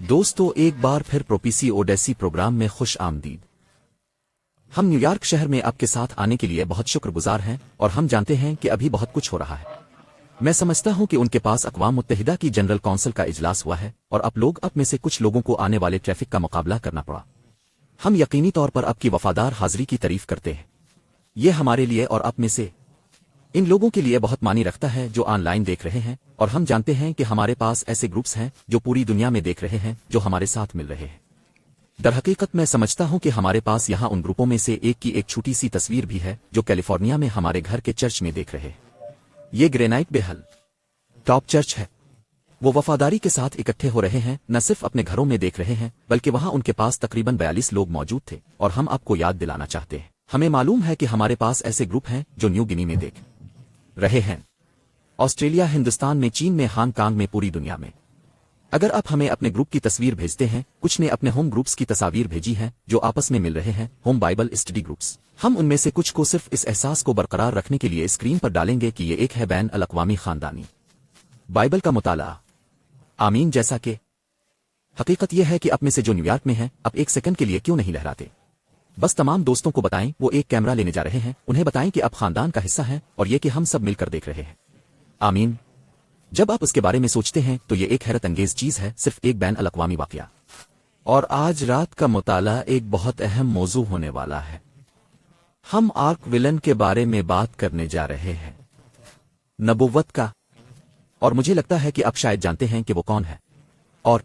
دوستو ایک بار پھر پروپیسی اوڈیسی پروگرام میں خوش آمدید۔ ہم نیو یارک شہر میں آپ کے ساتھ آنے کے لیے بہت شکر گزار ہیں اور ہم جانتے ہیں کہ ابھی بہت کچھ ہو رہا ہے۔ میں سمجھتا ہوں کہ ان کے پاس اقوام متحدہ کی جنرل کونسل کا اجلاس ہوا ہے اور آپ لوگ اب میں سے کچھ لوگوں کو آنے والے ٹریفک کا مقابلہ کرنا پڑا۔ ہم یقینی طور پر آپ کی وفادار حاضری کی تعریف کرتے ہیں۔ یہ ہمارے لیے اور آپ میں سے ان لوگوں کے لیے بہت معنی رکھتا ہے جو آن لائن دیکھ رہے ہیں، اور ہم جانتے ہیں کہ ہمارے پاس ایسے گروپس ہیں جو پوری دنیا میں دیکھ رہے ہیں جو ہمارے ساتھ مل رہے ہیں۔ در حقیقت میں سمجھتا ہوں کہ ہمارے پاس یہاں ان گروپوں میں سے ایک کی ایک چھوٹی سی تصویر بھی ہے جو کیلیفورنیا میں ہمارے گھر کے چرچ میں دیکھ رہے ہیں۔ یہ گرینائٹ بیہل ٹاپ چرچ ہے۔ وہ وفاداری کے ساتھ اکٹھے ہو رہے ہیں، نہ صرف اپنے گھروں میں دیکھ رہے ہیں بلکہ وہاں ان کے پاس تقریباً 42 لوگ موجود تھے، اور ہم آپ کو یاد دلانا چاہتے ہیں۔ ہمیں معلوم ہے کہ ہمارے پاس ایسے گروپ ہیں جو نیو گنی میں دیکھ رہے ہیں، آسٹریلیا، ہندوستان میں، چین میں، ہانگ کانگ میں، پوری دنیا میں۔ اگر آپ ہمیں اپنے گروپ کی تصویر بھیجتے ہیں، کچھ نے اپنے ہوم گروپس کی تصاویر بھیجی ہیں جو آپس میں مل رہے ہیں، ہوم بائبل اسٹڈی گروپس، ہم ان میں سے کچھ کو صرف اس احساس کو برقرار رکھنے کے لیے اسکرین پر ڈالیں گے کہ یہ ایک ہے بین الاقوامی خاندانی بائبل کا مطالعہ۔ آمین۔ جیسا کہ حقیقت یہ ہے کہ آپ میں سے جو نیو یارک میں ہیں، آپ ایک سیکنڈ کے لیے کیوں نہیں لہراتے؟ بس تمام دوستوں کو بتائیں، وہ ایک کیمرہ لینے جا رہے ہیں، انہیں بتائیں کہ آپ خاندان کا حصہ ہیں اور یہ کہ ہم سب مل کر دیکھ رہے ہیں۔ آمین۔ جب آپ اس کے بارے میں سوچتے ہیں تو یہ ایک حیرت انگیز چیز ہے، صرف ایک بین الاقوامی واقعہ۔ اور آج رات کا مطالعہ ایک بہت اہم موضوع ہونے والا ہے۔ ہم آرک ولن کے بارے میں بات کرنے جا رہے ہیں، نبوت کا۔ اور مجھے لگتا ہے کہ آپ شاید جانتے ہیں کہ وہ کون ہے۔ اور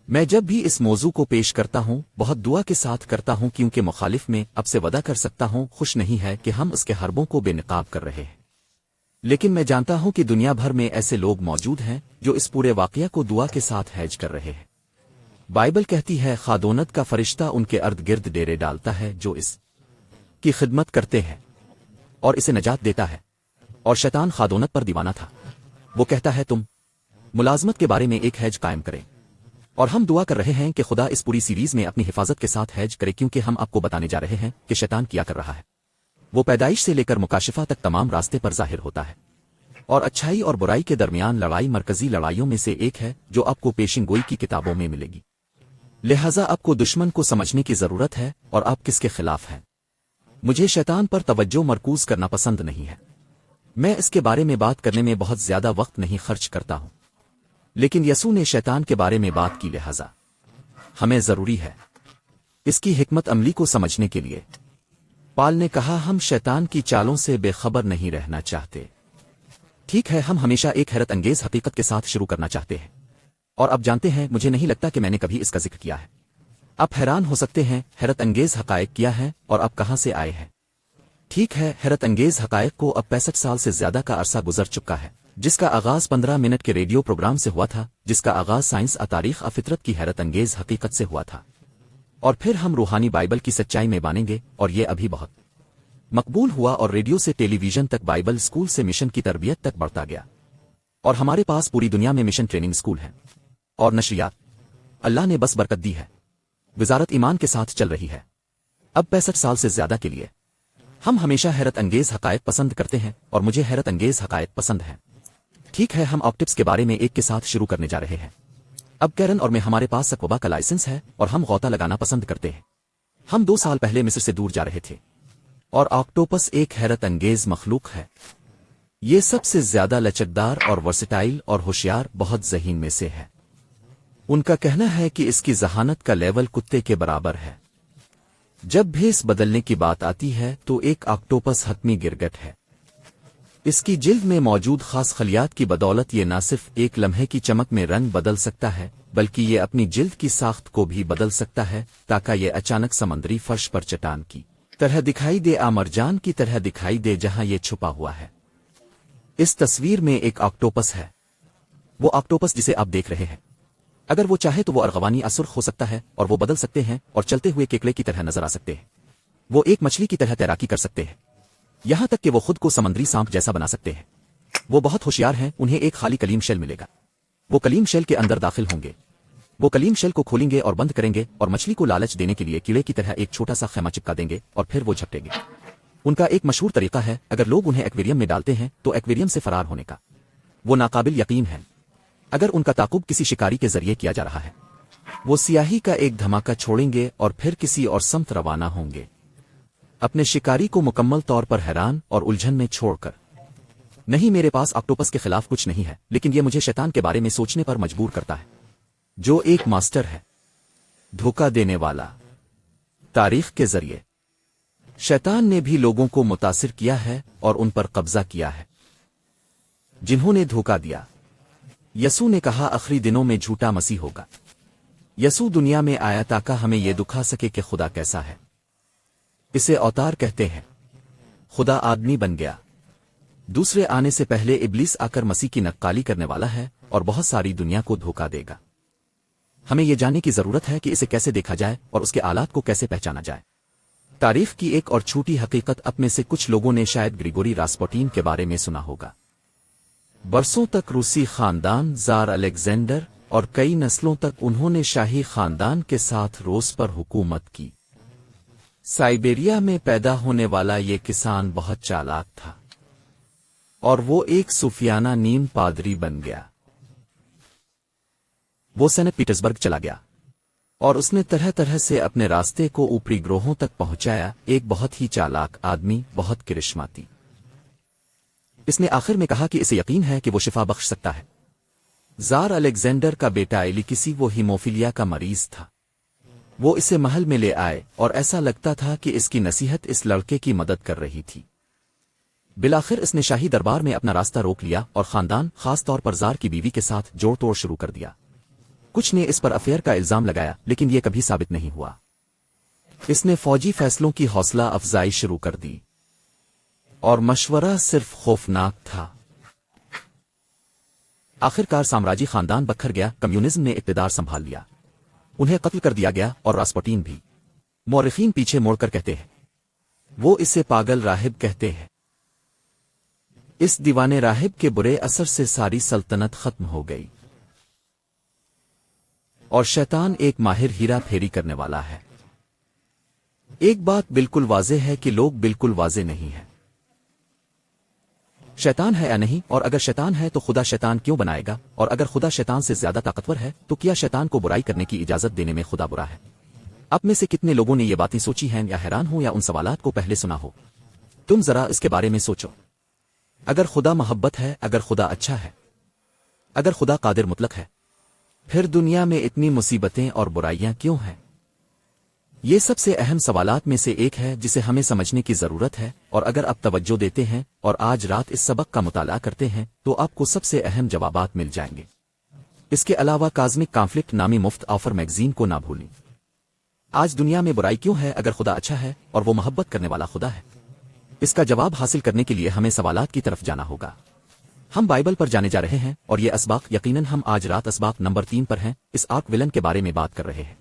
میں جب بھی اس موضوع کو پیش کرتا ہوں بہت دعا کے ساتھ کرتا ہوں، کیونکہ مخالف میں اب سے وعدہ کر سکتا ہوں خوش نہیں ہے کہ ہم اس کے حربوں کو بے نقاب کر رہے ہیں۔ لیکن میں جانتا ہوں کہ دنیا بھر میں ایسے لوگ موجود ہیں جو اس پورے واقعہ کو دعا کے ساتھ ہیج کر رہے ہیں۔ بائبل کہتی ہے خادونت کا فرشتہ ان کے ارد گرد ڈیرے ڈالتا ہے جو اس کی خدمت کرتے ہیں اور اسے نجات دیتا ہے۔ اور شیطان خادونت پر دیوانہ تھا۔ وہ کہتا ہے تم ملازمت کے بارے میں ایک ہیج قائم کریں، اور ہم دعا کر رہے ہیں کہ خدا اس پوری سیریز میں اپنی حفاظت کے ساتھ ہیج کرے، کیونکہ ہم آپ کو بتانے جا رہے ہیں کہ شیطان کیا کر رہا ہے۔ وہ پیدائش سے لے کر مکاشفہ تک تمام راستے پر ظاہر ہوتا ہے، اور اچھائی اور برائی کے درمیان لڑائی مرکزی لڑائیوں میں سے ایک ہے جو آپ کو پیشن گوئی کی کتابوں میں ملے گی۔ لہٰذا آپ کو دشمن کو سمجھنے کی ضرورت ہے اور آپ کس کے خلاف ہیں۔ مجھے شیطان پر توجہ مرکوز کرنا پسند نہیں ہے۔ میں اس کے بارے میں بات کرنے میں بہت زیادہ وقت نہیں خرچ کرتا ہوں، لیکن یسوع نے شیطان کے بارے میں بات کی، لہٰذا ہمیں ضروری ہے اس کی حکمت عملی کو سمجھنے کے لیے۔ پال نے کہا ہم شیطان کی چالوں سے بے خبر نہیں رہنا چاہتے۔ ٹھیک ہے، ہم ہمیشہ ایک حیرت انگیز حقیقت کے ساتھ شروع کرنا چاہتے ہیں، اور اب جانتے ہیں مجھے نہیں لگتا کہ میں نے کبھی اس کا ذکر کیا ہے۔ آپ حیران ہو سکتے ہیں حیرت انگیز حقائق کیا ہے اور آپ کہاں سے آئے ہیں۔ ٹھیک ہے، حیرت انگیز حقائق کو اب 65 سال سے زیادہ کا عرصہ گزر چکا ہے، جس کا آغاز 15 منٹ کے ریڈیو پروگرام سے ہوا تھا، جس کا آغاز سائنس تاریخ فطرت کی حیرت انگیز حقیقت سے ہوا تھا، اور پھر ہم روحانی بائبل کی سچائی میں مانیں گے، اور یہ ابھی بہت مقبول ہوا، اور ریڈیو سے ٹیلی ویژن تک، بائبل اسکول سے مشن کی تربیت تک بڑھتا گیا، اور ہمارے پاس پوری دنیا میں مشن ٹریننگ اسکول ہیں اور نشریات۔ اللہ نے بس برکت دی ہے، وزارت ایمان کے ساتھ چل رہی ہے۔ اب 65 سال سے زیادہ کے لیے ہم ہمیشہ حیرت انگیز حقائق پسند کرتے ہیں، اور مجھے حیرت انگیز حقائق پسند ہیں۔ ٹھیک ہے، ہم آپٹپس کے بارے میں ایک کے ساتھ شروع کرنے جا رہے ہیں۔ اب کیرن اور میں ہمارے پاس سکوبا کا لائسنس ہے اور ہم غوطہ لگانا پسند کرتے ہیں۔ ہم 2 سال پہلے مصر سے دور جا رہے تھے، اور آکٹوپس ایک حیرت انگیز مخلوق ہے۔ یہ سب سے زیادہ لچکدار اور ورسٹائل اور ہوشیار بہت ذہین میں سے ہے۔ ان کا کہنا ہے کہ اس کی ذہانت کا لیول کتے کے برابر ہے۔ جب بھیس بدلنے کی بات آتی ہے تو ایک آکٹوپس حتمی گرگٹ ہے۔ اس کی جلد میں موجود خاص خلیات کی بدولت یہ نہ صرف ایک لمحے کی چمک میں رنگ بدل سکتا ہے بلکہ یہ اپنی جلد کی ساخت کو بھی بدل سکتا ہے تاکہ یہ اچانک سمندری فرش پر چٹان کی طرح دکھائی دے، مرجان کی طرح دکھائی دے جہاں یہ چھپا ہوا ہے۔ اس تصویر میں ایک آکٹوپس ہے، وہ آکٹوپس جسے آپ دیکھ رہے ہیں۔ اگر وہ چاہے تو وہ ارغوانی سرخ ہو سکتا ہے، اور وہ بدل سکتے ہیں اور چلتے ہوئے کیکڑے کی طرح نظر آ سکتے ہیں۔ وہ ایک مچھلی کی طرح تیراکی کر سکتے ہیں، یہاں تک کہ وہ خود کو سمندری سانپ جیسا بنا سکتے ہیں۔ وہ بہت ہوشیار ہیں، انہیں ایک خالی کلیم شیل ملے گا، وہ کلیم شیل کے اندر داخل ہوں گے، وہ کلیم شیل کو کھولیں گے اور بند کریں گے، اور مچھلی کو لالچ دینے کے لیے کیڑے کی طرح ایک چھوٹا سا خیمہ چپکا دیں گے، اور پھر وہ جھپٹیں گے۔ ان کا ایک مشہور طریقہ ہے، اگر لوگ انہیں ایکویریم میں ڈالتے ہیں تو ایکویریم سے فرار ہونے کا۔ وہ ناقابل یقین ہے۔ اگر ان کا تعاقب کسی شکاری کے ذریعے کیا جا رہا ہے وہ سیاہی کا ایک دھماکہ چھوڑیں گے اور پھر کسی اور سمت روانہ ہوں گے، اپنے شکاری کو مکمل طور پر حیران اور الجھن میں چھوڑ کر۔ نہیں، میرے پاس آکٹوپس کے خلاف کچھ نہیں ہے، لیکن یہ مجھے شیطان کے بارے میں سوچنے پر مجبور کرتا ہے، جو ایک ماسٹر ہے، دھوکہ دینے والا۔ تاریخ کے ذریعے شیطان نے بھی لوگوں کو متاثر کیا ہے اور ان پر قبضہ کیا ہے، جنہوں نے دھوکہ دیا۔ یسوع نے کہا آخری دنوں میں جھوٹا مسیح ہوگا۔ یسوع دنیا میں آیا تاکہ ہمیں یہ دکھا سکے کہ خدا کیسا ہے۔ اسے اوتار کہتے ہیں۔ خدا آدمی بن گیا۔ دوسرے آنے سے پہلے ابلیس آ کر مسیح کی نقالی کرنے والا ہے اور بہت ساری دنیا کو دھوکہ دے گا۔ ہمیں یہ جاننے کی ضرورت ہے کہ اسے کیسے دیکھا جائے اور اس کے آلات کو کیسے پہچانا جائے۔ تاریخ کی ایک اور چھوٹی حقیقت، اب میں سے کچھ لوگوں نے شاید گریگوری راسپوٹین کے بارے میں سنا ہوگا۔ برسوں تک روسی خاندان زار الیگزینڈر اور کئی نسلوں تک انہوں نے شاہی خاندان کے ساتھ روس پر حکومت کی۔ سائبیریا میں پیدا ہونے والا یہ کسان بہت چالاک تھا اور وہ ایک صوفیانہ نیم پادری بن گیا۔ وہ سینٹ پیٹرزبرگ چلا گیا اور اس نے طرح طرح سے اپنے راستے کو اوپری گروہوں تک پہنچایا۔ ایک بہت ہی چالاک آدمی، بہت کرشماتی۔ اس نے آخر میں کہا کہ اسے یقین ہے کہ وہ شفا بخش سکتا ہے۔ زار الیگزینڈر کا بیٹا ایلی کسی وہ ہیموفیلیا کا مریض تھا۔ وہ اسے محل میں لے آئے اور ایسا لگتا تھا کہ اس کی نصیحت اس لڑکے کی مدد کر رہی تھی۔ بالآخر اس نے شاہی دربار میں اپنا راستہ روک لیا اور خاندان، خاص طور پر زار کی بیوی کے ساتھ جوڑ توڑ شروع کر دیا۔ کچھ نے اس پر افیئر کا الزام لگایا، لیکن یہ کبھی ثابت نہیں ہوا۔ اس نے فوجی فیصلوں کی حوصلہ افزائی شروع کر دی اور مشورہ صرف خوفناک تھا۔ آخرکار سامراجی خاندان بکھر گیا، کمیونزم نے اقتدار سنبھال لیا، انہیں قتل کر دیا گیا اور راسپوٹین بھی۔ مورخین پیچھے موڑ کر کہتے ہیں وہ اسے پاگل راہب کہتے ہیں۔ اس دیوانے راہب کے برے اثر سے ساری سلطنت ختم ہو گئی اور شیطان ایک ماہر ہیرا پھیری کرنے والا ہے۔ ایک بات بالکل واضح ہے کہ لوگ بالکل واضح نہیں ہیں۔ شیطان ہے یا نہیں، اور اگر شیطان ہے تو خدا شیطان کیوں بنائے گا، اور اگر خدا شیطان سے زیادہ طاقتور ہے تو کیا شیطان کو برائی کرنے کی اجازت دینے میں خدا برا ہے؟ اب میں سے کتنے لوگوں نے یہ باتیں سوچی ہیں یا حیران ہوں یا ان سوالات کو پہلے سنا ہو؟ تم ذرا اس کے بارے میں سوچو۔ اگر خدا محبت ہے، اگر خدا اچھا ہے، اگر خدا قادر مطلق ہے، پھر دنیا میں اتنی مصیبتیں اور برائیاں کیوں ہیں؟ یہ سب سے اہم سوالات میں سے ایک ہے جسے ہمیں سمجھنے کی ضرورت ہے، اور اگر آپ توجہ دیتے ہیں اور آج رات اس سبق کا مطالعہ کرتے ہیں تو آپ کو سب سے اہم جوابات مل جائیں گے۔ اس کے علاوہ کازمک کانفلکٹ نامی مفت آفر میگزین کو نہ بھولیں۔ آج دنیا میں برائی کیوں ہے اگر خدا اچھا ہے اور وہ محبت کرنے والا خدا ہے؟ اس کا جواب حاصل کرنے کے لیے ہمیں سوالات کی طرف جانا ہوگا۔ ہم بائبل پر جانے جا رہے ہیں اور یہ اسباق یقیناً ہم آج رات اسباق نمبر 3 پر ہیں، اس آرک ولن کے بارے میں بات کر رہے ہیں۔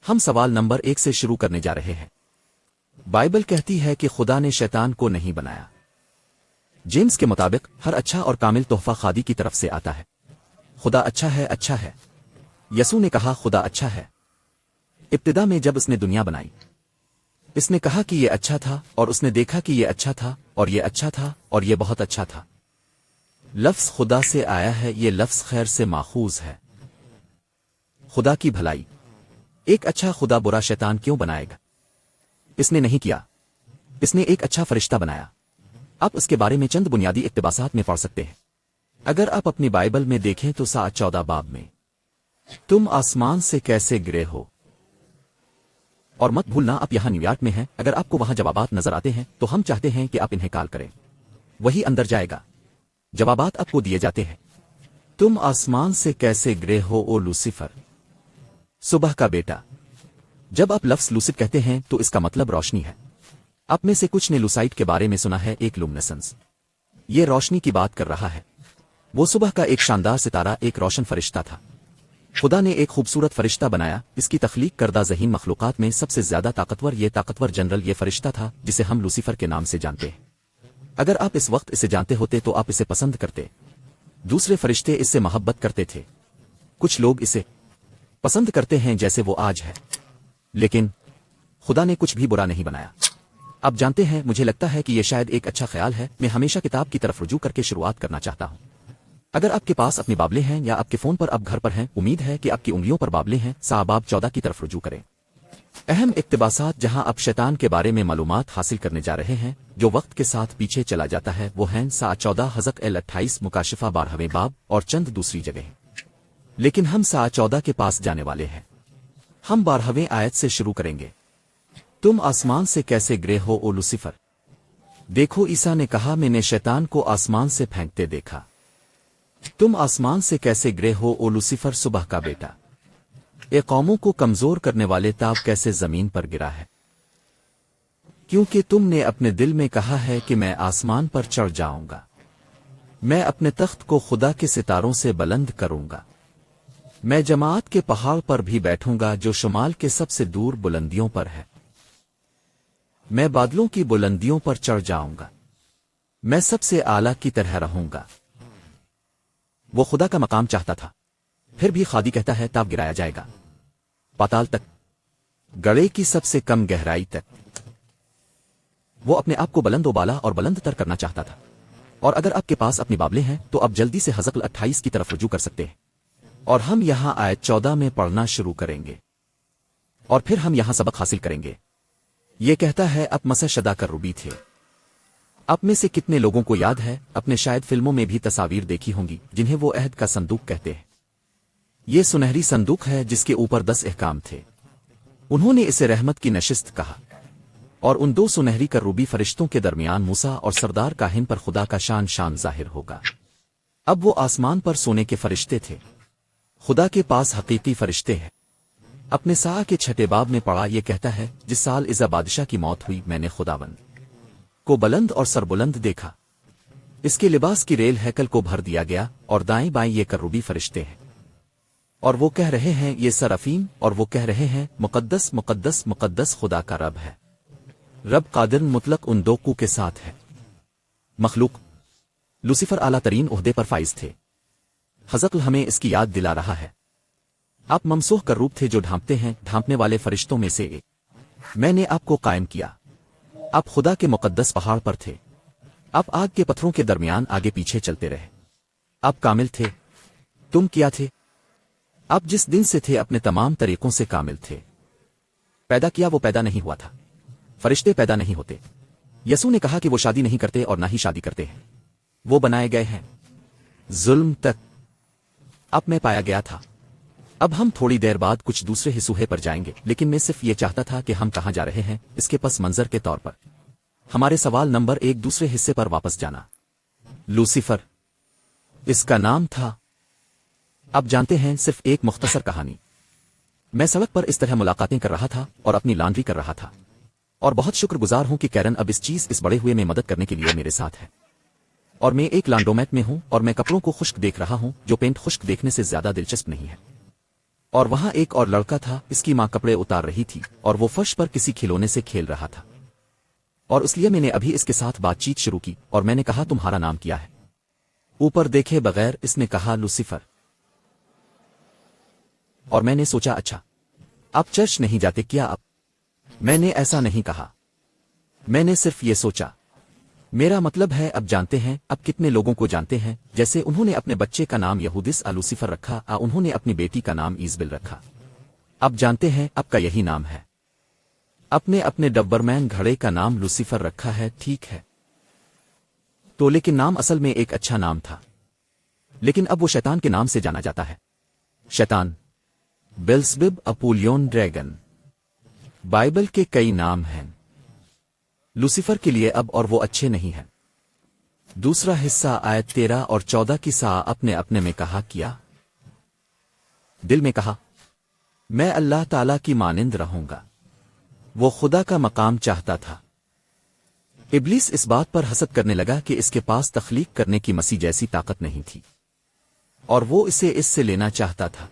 ہم سوال نمبر 1 سے شروع کرنے جا رہے ہیں۔ بائبل کہتی ہے کہ خدا نے شیطان کو نہیں بنایا۔ جیمز کے مطابق ہر اچھا اور کامل تحفہ خادی کی طرف سے آتا ہے۔ خدا اچھا ہے، اچھا ہے۔ یسوع نے کہا خدا اچھا ہے۔ ابتدا میں جب اس نے دنیا بنائی، اس نے کہا کہ یہ اچھا تھا، اور اس نے دیکھا کہ یہ اچھا تھا، اور یہ اچھا تھا، اور یہ بہت اچھا تھا۔ لفظ خدا سے آیا ہے، یہ لفظ خیر سے ماخوذ ہے، خدا کی بھلائی۔ ایک اچھا خدا برا شیطان کیوں بنائے گا؟ اس نے نہیں کیا، اس نے ایک اچھا فرشتہ بنایا۔ آپ اس کے بارے میں چند بنیادی اقتباسات میں پڑھ سکتے ہیں۔ اگر آپ اپنی بائبل میں دیکھیں تو 14 باب میں تم آسمان سے کیسے گرے ہو، اور مت بھولنا آپ یہاں نیو یارک میں ہیں، اگر آپ کو وہاں جوابات نظر آتے ہیں تو ہم چاہتے ہیں کہ آپ انہیں کال کریں، وہی اندر جائے گا۔ جوابات آپ کو دیے جاتے ہیں۔ تم آسمان سے کیسے گرے ہو او لوسیفر، صبح کا بیٹا۔ جب آپ لفظ لوسٹ کہتے ہیں تو اس کا مطلب روشنی ہے۔ آپ میں سے کچھ نے لوسائٹ کے بارے میں سنا ہے، ایک لومنسنس۔ یہ روشنی کی بات کر رہا ہے۔ وہ صبح کا ایک شاندار ستارہ، ایک روشن فرشتہ تھا۔ خدا نے ایک خوبصورت فرشتہ بنایا۔ اس کی تخلیق کردہ ذہین مخلوقات میں سب سے زیادہ طاقتور جنرل یہ فرشتہ تھا جسے ہم لوسیفر کے نام سے جانتے ہیں۔ اگر آپ اس وقت اسے جانتے ہوتے تو آپ اسے پسند کرتے۔ دوسرے فرشتے اس سے محبت کرتے تھے۔ کچھ لوگ اسے پسند کرتے ہیں جیسے وہ آج ہے، لیکن خدا نے کچھ بھی برا نہیں بنایا۔ آپ جانتے ہیں، مجھے لگتا ہے کہ یہ شاید ایک اچھا خیال ہے۔ میں ہمیشہ کتاب کی طرف رجوع کر کے شروعات کرنا چاہتا ہوں۔ اگر آپ کے پاس اپنے بابلے ہیں یا آپ کے فون پر اب گھر پر ہیں، امید ہے کہ آپ کی انگلیوں پر بابلے ہیں، باب 14 کی طرف رجوع کریں۔ اہم اقتباسات جہاں آپ شیطان کے بارے میں معلومات حاصل کرنے جا رہے ہیں جو وقت کے ساتھ پیچھے چلا جاتا ہے، وہ ہیں 14 حزق 28 مکاشفہ 12ویں باب اور چند دوسری جگہیں۔ لیکن ہم 14 کے پاس جانے والے ہیں۔ ہم 12ویں آیت سے شروع کریں گے۔ تم آسمان سے کیسے گرے ہو او لوسیفر؟ دیکھو، عیسیٰ نے کہا، میں نے شیطان کو آسمان سے پھینکتے دیکھا۔ تم آسمان سے کیسے گرے ہو او لوسیفر، صبح کا بیٹا؟ اے قوموں کو کمزور کرنے والے، تاب کیسے زمین پر گرا ہے؟ کیونکہ تم نے اپنے دل میں کہا ہے کہ میں آسمان پر چڑھ جاؤں گا، میں اپنے تخت کو خدا کے ستاروں سے بلند کروں گا، میں جماعت کے پہاڑ پر بھی بیٹھوں گا جو شمال کے سب سے دور بلندیوں پر ہے، میں بادلوں کی بلندیوں پر چڑھ جاؤں گا، میں سب سے اعلیٰ کی طرح رہوں گا۔ وہ خدا کا مقام چاہتا تھا، پھر بھی خادی کہتا ہے تاب گرایا جائے گا، پاتال تک، گڑے کی سب سے کم گہرائی تک۔ وہ اپنے آپ کو بلند و بالا اور بلند تر کرنا چاہتا تھا۔ اور اگر آپ کے پاس اپنی بابلیں ہیں تو آپ جلدی سے حزق 28 کی طرف رجوع کر سکتے ہیں، اور ہم یہاں آیت 14 میں پڑھنا شروع کریں گے، اور پھر ہم یہاں سبق حاصل کریں گے۔ یہ کہتا ہے، اب مسح شدا کر روبی تھے۔ آپ میں سے کتنے لوگوں کو یاد ہے، اپنے شاید فلموں میں بھی تصاویر دیکھی ہوں گی جنہیں وہ عہد کا صندوق کہتے ہیں۔ یہ سنہری صندوق ہے جس کے اوپر 10 احکام تھے۔ انہوں نے اسے رحمت کی نشست کہا، اور ان 2 سنہری کروبی فرشتوں کے درمیان موسیٰ اور سردار کاہن پر خدا کا شان ظاہر ہوگا۔ اب وہ آسمان پر سونے کے فرشتے تھے، خدا کے پاس حقیقی فرشتے ہیں۔ اپنے سا کے 6 باب میں پڑھا، یہ کہتا ہے، جس سال عزا بادشاہ کی موت ہوئی میں نے خداوند کو بلند اور سربلند دیکھا، اس کے لباس کی ریل ہیکل کو بھر دیا گیا، اور دائیں بائیں یہ کروبی فرشتے ہیں، اور وہ کہہ رہے ہیں، یہ سرافیم، اور وہ کہہ رہے ہیں، مقدس مقدس مقدس خدا کا رب ہے، رب قادر مطلق ان 2 کو کے ساتھ ہے۔ مخلوق لوسیفر اعلیٰ ترین عہدے پر فائز تھے۔ حزقل ہمیں اس کی یاد دلا رہا ہے۔ آپ ممسوح کروب تھے جو ڈھانپتے ہیں، ڈھانپنے والے فرشتوں میں سے ایک۔ میں نے آپ کو قائم کیا۔ آپ خدا کے مقدس پہاڑ پر تھے۔ آپ آگ کے پتھروں کے درمیان آگے پیچھے چلتے رہے۔ آپ کامل تھے۔ تم کیا تھے؟ آپ جس دن سے تھے اپنے تمام طریقوں سے کامل تھے۔ پیدا کیا، وہ پیدا نہیں ہوا تھا۔ فرشتے پیدا نہیں ہوتے۔ یسوع نے کہا کہ وہ شادی نہیں کرتے اور نہ ہی شادی کرتے ہیں، وہ بنائے گئے ہیں۔ ظلم تک اب میں پایا گیا تھا۔ اب ہم تھوڑی دیر بعد کچھ دوسرے حصے پر جائیں گے، لیکن میں صرف یہ چاہتا تھا کہ ہم کہاں جا رہے ہیں اس کے پس منظر کے طور پر۔ ہمارے سوال نمبر 1، دوسرے حصے پر واپس جانا۔ لوسیفر اس کا نام تھا۔ اب جانتے ہیں صرف ایک مختصر کہانی۔ میں سڑک پر اس طرح ملاقاتیں کر رہا تھا اور اپنی لانڈری کر رہا تھا، اور بہت شکر گزار ہوں کہ کیرن اب اس بڑے ہوئے میں مدد کرنے کے لیے میرے ساتھ ہے۔ اور میں ایک لانڈرومیٹ میں ہوں اور میں کپڑوں کو خشک دیکھ رہا ہوں، جو پینٹ خشک دیکھنے سے زیادہ دلچسپ نہیں ہے۔ اور وہاں ایک اور لڑکا تھا، اس کی ماں کپڑے اتار رہی تھی اور وہ فرش پر کسی کھلونے سے کھیل رہا تھا، اور اس لیے میں نے ابھی اس کے ساتھ بات چیت شروع کی اور میں نے کہا، تمہارا نام کیا ہے؟ اوپر دیکھے بغیر اس نے کہا، لوسیفر۔ اور میں نے سوچا، اچھا آپ چرچ نہیں جاتے کیا؟ اب میں نے ایسا نہیں کہا، میں نے صرف یہ سوچا۔ میرا مطلب ہے اب جانتے ہیں، اب کتنے لوگوں کو جانتے ہیں، جیسے انہوں نے اپنے بچے کا نام یہودس لوسیفر رکھا، انہوں نے اپنی بیٹی کا نام ایزبل رکھا۔ اب جانتے ہیں اب کا یہی نام ہے۔ اپنے ڈبرمین گھڑے کا نام لوسیفر رکھا ہے، ٹھیک ہے؟ تو لیکن نام اصل میں ایک اچھا نام تھا، لیکن اب وہ شیطان کے نام سے جانا جاتا ہے۔ شیطان، بیلزبب، اپولیون، ڈریگن، بائبل کے کئی نام ہیں۔ لوسیفر کے لیے اب اور وہ اچھے نہیں ہیں۔ دوسرا حصہ آیت 13 اور 14 کی اپنے میں کہا، کیا دل میں کہا، میں اللہ تعالی کی مانند رہوں گا۔ وہ خدا کا مقام چاہتا تھا۔ ابلیس اس بات پر حسد کرنے لگا کہ اس کے پاس تخلیق کرنے کی مسیح جیسی طاقت نہیں تھی، اور وہ اسے اس سے لینا چاہتا تھا۔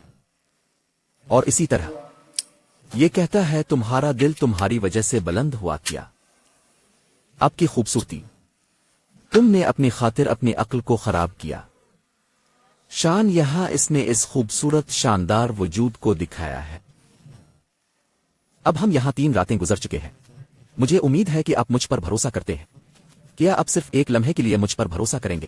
اور اسی طرح یہ کہتا ہے، تمہارا دل تمہاری وجہ سے بلند ہوا کیا۔ آپ کی خوبصورتی، تم نے اپنی خاطر اپنی عقل کو خراب کیا۔ شان یہاں اس نے اس خوبصورت شاندار وجود کو دکھایا ہے۔ اب ہم یہاں 3 راتیں گزر چکے ہیں۔ مجھے امید ہے کہ آپ مجھ پر بھروسہ کرتے ہیں۔ کیا آپ صرف ایک لمحے کے لیے مجھ پر بھروسہ کریں گے؟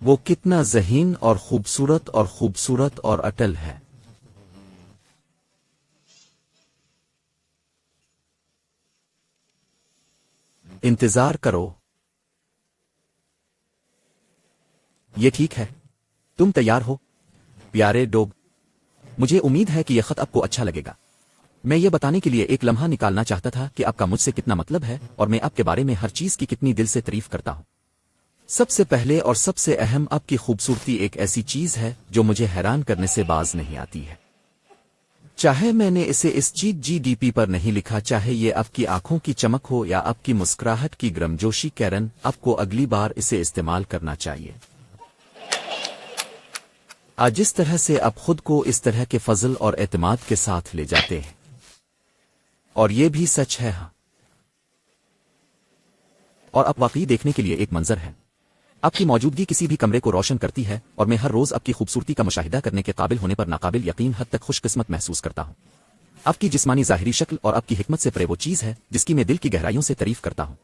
وہ کتنا ذہین اور خوبصورت اور اٹل ہے۔ انتظار کرو۔ یہ ٹھیک ہے، تم تیار ہو؟ پیارے ڈوگ، مجھے امید ہے کہ یہ خط آپ کو اچھا لگے گا۔ میں یہ بتانے کے لیے ایک لمحہ نکالنا چاہتا تھا کہ آپ کا مجھ سے کتنا مطلب ہے اور میں آپ کے بارے میں ہر چیز کی کتنی دل سے تعریف کرتا ہوں۔ سب سے پہلے اور سب سے اہم، آپ کی خوبصورتی ایک ایسی چیز ہے جو مجھے حیران کرنے سے باز نہیں آتی ہے۔ چاہے میں نے اسے اس جی ڈی پی پر نہیں لکھا، چاہے یہ آپ کی آنکھوں کی چمک ہو یا آپ کی مسکراہٹ کی گرمجوشی، کیرن، آپ کو اگلی بار اسے استعمال کرنا چاہیے۔ آج جس طرح سے آپ خود کو اس طرح کے فضل اور اعتماد کے ساتھ لے جاتے ہیں، اور یہ بھی سچ ہے، ہاں، اور آپ واقعی دیکھنے کے لیے ایک منظر ہے۔ آپ کی موجودگی کسی بھی کمرے کو روشن کرتی ہے، اور میں ہر روز آپ کی خوبصورتی کا مشاہدہ کرنے کے قابل ہونے پر ناقابل یقین حد تک خوش قسمت محسوس کرتا ہوں۔ آپ کی جسمانی ظاہری شکل اور آپ کی حکمت سے پرے وہ چیز ہے جس کی میں دل کی گہرائیوں سے تعریف کرتا ہوں۔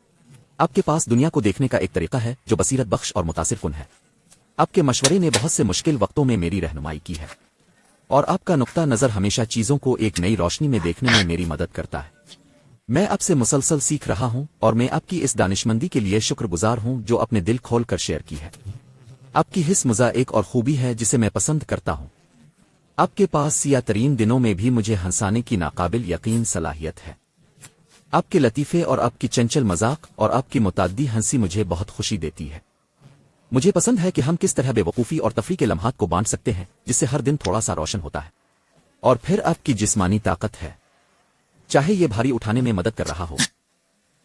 آپ کے پاس دنیا کو دیکھنے کا ایک طریقہ ہے جو بصیرت بخش اور متاثر کن ہے۔ آپ کے مشورے نے بہت سے مشکل وقتوں میں میری رہنمائی کی ہے، اور آپ کا نقطہ نظر ہمیشہ چیزوں کو ایک نئی روشنی میں دیکھنے میں میری مدد کرتا ہے۔ میں آپ سے مسلسل سیکھ رہا ہوں، اور میں آپ کی اس دانشمندی کے لیے شکر گزار ہوں جو اپنے دل کھول کر شیئر کی ہے۔ آپ کی حس مزہ ایک اور خوبی ہے جسے میں پسند کرتا ہوں۔ آپ کے پاس سیاہ ترین دنوں میں بھی مجھے ہنسانے کی ناقابل یقین صلاحیت ہے۔ آپ کے لطیفے اور آپ کی چنچل مذاق اور آپ کی متعدی ہنسی مجھے بہت خوشی دیتی ہے۔ مجھے پسند ہے کہ ہم کس طرح بے وقوفی اور تفریح کے لمحات کو بانٹ سکتے ہیں جس سے ہر دن تھوڑا سا روشن ہوتا ہے۔ اور پھر آپ کی جسمانی طاقت ہے، چاہے یہ بھاری اٹھانے میں مدد کر رہا ہو،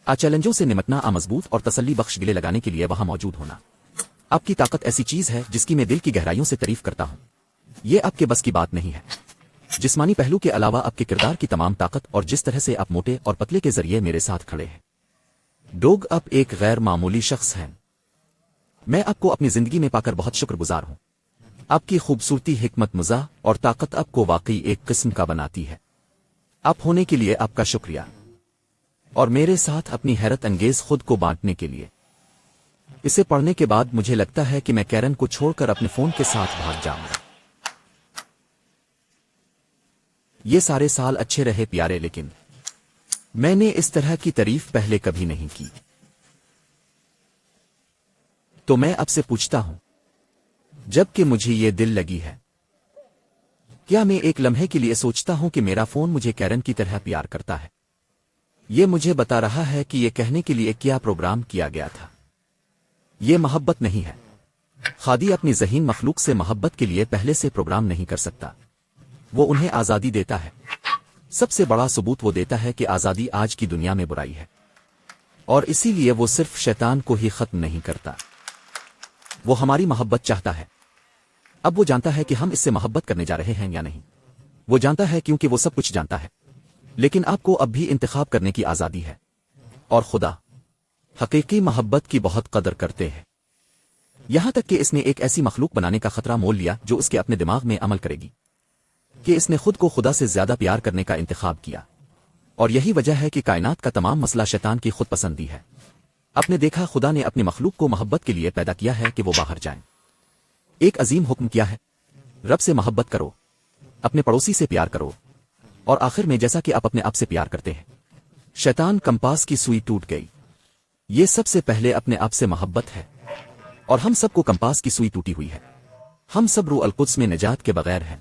چیلنجوں سے نمٹنا، مضبوط اور تسلی بخش گلے لگانے کے لیے وہاں موجود ہونا۔ آپ کی طاقت ایسی چیز ہے جس کی میں دل کی گہرائیوں سے تعریف کرتا ہوں۔ یہ آپ کے بس کی بات نہیں ہے۔ جسمانی پہلو کے علاوہ آپ کے کردار کی تمام طاقت اور جس طرح سے آپ موٹے اور پتلے کے ذریعے میرے ساتھ کھڑے ہیں۔ ڈوگ، آپ ایک غیر معمولی شخص ہیں۔ میں آپ کو اپنی زندگی میں پا کر بہت شکر گزار ہوں۔ آپ کی خوبصورتی، حکمت مزاح اور طاقت آپ کو واقعی ایک قسم کا بناتی ہے۔ آپ ہونے کے لیے آپ کا شکریہ، اور میرے ساتھ اپنی حیرت انگیز خود کو بانٹنے کے لیے۔ اسے پڑھنے کے بعد مجھے لگتا ہے کہ میں کیرن کو چھوڑ کر اپنے فون کے ساتھ بھاگ جاؤں گا۔ یہ سارے سال اچھے رہے پیارے، لیکن میں نے اس طرح کی تعریف پہلے کبھی نہیں کی۔ تو میں آپ سے پوچھتا ہوں، جب کہ مجھے یہ دل لگی ہے، کیا میں ایک لمحے کے لیے سوچتا ہوں کہ میرا فون مجھے کیرن کی طرح پیار کرتا ہے؟ یہ مجھے بتا رہا ہے کہ یہ کہنے کے لیے کیا پروگرام کیا گیا تھا۔ یہ محبت نہیں ہے۔ خادی اپنی ذہین مخلوق سے محبت کے لیے پہلے سے پروگرام نہیں کر سکتا۔ وہ انہیں آزادی دیتا ہے۔ سب سے بڑا ثبوت وہ دیتا ہے کہ آزادی آج کی دنیا میں برائی ہے، اور اسی لیے وہ صرف شیطان کو ہی ختم نہیں کرتا، وہ ہماری محبت چاہتا ہے۔ اب وہ جانتا ہے کہ ہم اس سے محبت کرنے جا رہے ہیں یا نہیں۔ وہ جانتا ہے کیونکہ وہ سب کچھ جانتا ہے، لیکن آپ کو اب بھی انتخاب کرنے کی آزادی ہے۔ اور خدا حقیقی محبت کی بہت قدر کرتے ہیں، یہاں تک کہ اس نے ایک ایسی مخلوق بنانے کا خطرہ مول لیا جو اس کے اپنے دماغ میں عمل کرے گی، کہ اس نے خود کو خدا سے زیادہ پیار کرنے کا انتخاب کیا۔ اور یہی وجہ ہے کہ کائنات کا تمام مسئلہ شیطان کی خود پسندی ہے۔ آپ نے دیکھا، خدا نے اپنی مخلوق کو محبت کے لیے پیدا کیا ہے کہ وہ باہر جائیں۔ ایک عظیم حکم کیا ہے؟ رب سے محبت کرو، اپنے پڑوسی سے پیار کرو، اور آخر میں جیسا کہ آپ اپنے آپ سے پیار کرتے ہیں۔ شیطان کمپاس کی سوئی ٹوٹ گئی۔ یہ سب سے پہلے اپنے آپ سے محبت ہے، اور ہم سب کو کمپاس کی سوئی ٹوٹی ہوئی ہے۔ ہم سب روح القدس میں نجات کے بغیر ہیں۔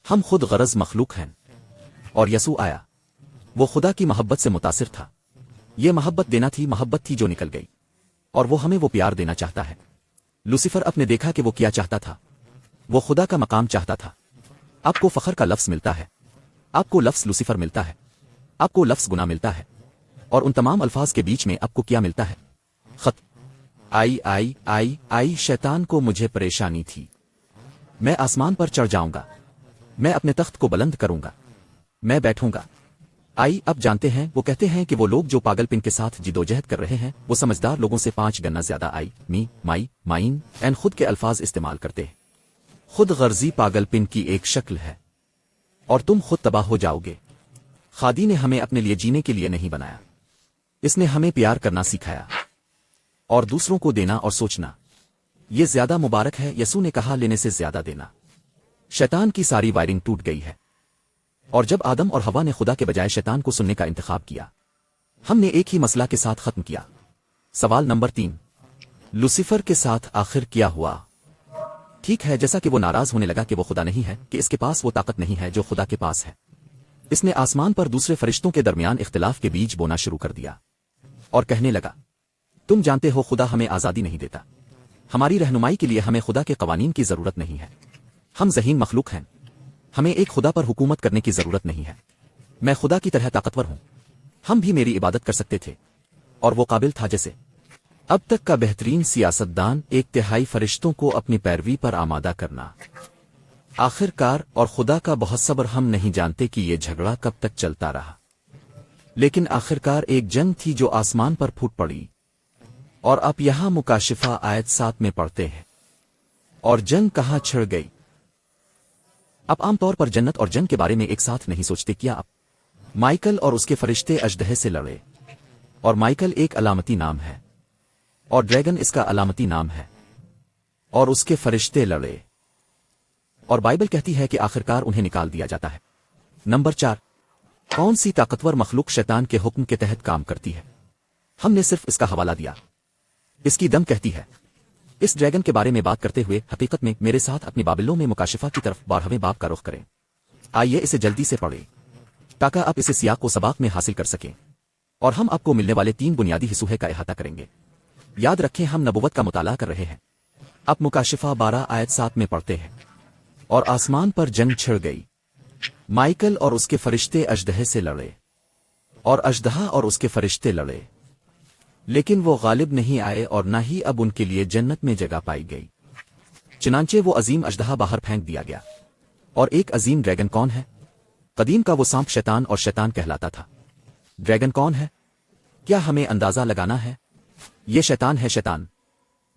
ہم خود غرض مخلوق ہیں، اور یسوع آیا، وہ خدا کی محبت سے متاثر تھا۔ یہ محبت دینا تھی، محبت تھی جو نکل گئی، اور وہ ہمیں وہ پیار دینا چاہتا ہے۔ لوسیفر، آپ نے دیکھا کہ وہ کیا چاہتا تھا؟ وہ خدا کا مقام چاہتا تھا۔ آپ کو فخر کا لفظ ملتا ہے، آپ کو لفظ لوسیفر ملتا ہے، آپ کو لفظ گناہ ملتا ہے، اور ان تمام الفاظ کے بیچ میں آپ کو کیا ملتا ہے؟ خط۔ آئی شیطان کو مجھے پریشانی تھی۔ میں آسمان پر چڑھ جاؤں گا، میں اپنے تخت کو بلند کروں گا، میں بیٹھوں گا۔ اب جانتے ہیں، وہ کہتے ہیں کہ وہ لوگ جو پاگل پن کے ساتھ جدوجہد کر رہے ہیں وہ سمجھدار لوگوں سے 5 گنا زیادہ مائن این خود کے الفاظ استعمال کرتے ہیں۔ خود غرضی پاگل پن کی ایک شکل ہے، اور تم خود تباہ ہو جاؤ گے۔ خادی نے ہمیں اپنے لیے جینے کے لیے نہیں بنایا، اس نے ہمیں پیار کرنا سکھایا، اور دوسروں کو دینا اور سوچنا۔ یہ زیادہ مبارک ہے، یسوع نے کہا، لینے سے زیادہ دینا۔ شیطان کی ساری وائرنگ ٹوٹ گئی ہے، اور جب آدم اور حوا نے خدا کے بجائے شیطان کو سننے کا انتخاب کیا، ہم نے ایک ہی مسئلہ کے ساتھ ختم کیا۔ سوال نمبر 3، لوسیفر کے ساتھ آخر کیا ہوا؟ ٹھیک ہے، جیسا کہ وہ ناراض ہونے لگا کہ وہ خدا نہیں ہے، کہ اس کے پاس وہ طاقت نہیں ہے جو خدا کے پاس ہے، اس نے آسمان پر دوسرے فرشتوں کے درمیان اختلاف کے بیج بونا شروع کر دیا اور کہنے لگا، تم جانتے ہو خدا ہمیں آزادی نہیں دیتا، ہماری رہنمائی کے لیے ہمیں خدا کے قوانین کی ضرورت نہیں ہے، ہم ذہین مخلوق ہیں، ہمیں ایک خدا پر حکومت کرنے کی ضرورت نہیں ہے، میں خدا کی طرح طاقتور ہوں، ہم بھی میری عبادت کر سکتے تھے، اور وہ قابل تھا جیسے اب تک کا بہترین سیاستدان، ایک تہائی فرشتوں کو اپنی پیروی پر آمادہ کرنا۔ آخر کار، اور خدا کا بہت صبر، ہم نہیں جانتے کہ یہ جھگڑا کب تک چلتا رہا، لیکن آخر کار ایک جنگ تھی جو آسمان پر پھوٹ پڑی، اور آپ یہاں مکاشفہ آیت 7 میں پڑھتے ہیں، اور جنگ کہاں چھڑ گئی۔ اب عام طور پر جنت اور جنگ کے بارے میں ایک ساتھ نہیں سوچتے، کیا آپ؟ مائیکل اور اس کے فرشتے اژدہے سے لڑے، اور مائیکل ایک علامتی نام ہے، اور ڈریگن اس کا علامتی نام ہے، اور اس کے فرشتے لڑے، اور بائبل کہتی ہے کہ آخرکار انہیں نکال دیا جاتا ہے۔ نمبر 4، کون سی طاقتور مخلوق شیطان کے حکم کے تحت کام کرتی ہے؟ ہم نے صرف اس کا حوالہ دیا، اس کی دم کہتی ہے۔ اس ڈریگن کے بارے میں بات کرتے ہوئے حقیقت میں میرے ساتھ اپنی بابلوں میں مکاشفہ کی طرف 12ویں باب کا رخ کریں۔ آئیے اسے جلدی سے پڑھیں تاکہ آپ اسے سیاق و سباق میں حاصل کر سکیں، اور ہم آپ کو ملنے والے 3 بنیادی حصوں کا احاطہ کریں گے۔ یاد رکھیں، ہم نبوت کا مطالعہ کر رہے ہیں۔ اب مکاشفہ 12 آیت 7 میں پڑھتے ہیں، اور آسمان پر جنگ چھڑ گئی، مائیکل اور اس کے فرشتے اژدہے سے لڑے، اور اژدہا اور اس کے فرشتے لڑے، لیکن وہ غالب نہیں آئے، اور نہ ہی اب ان کے لیے جنت میں جگہ پائی گئی۔ چنانچہ وہ عظیم اژدہا باہر پھینک دیا گیا۔ اور ایک عظیم ڈریگن کون ہے؟ قدیم کا وہ سانپ شیطان اور شیطان کہلاتا تھا۔ ڈریگن کون ہے؟ کیا ہمیں اندازہ لگانا ہے؟ یہ شیطان ہے، شیطان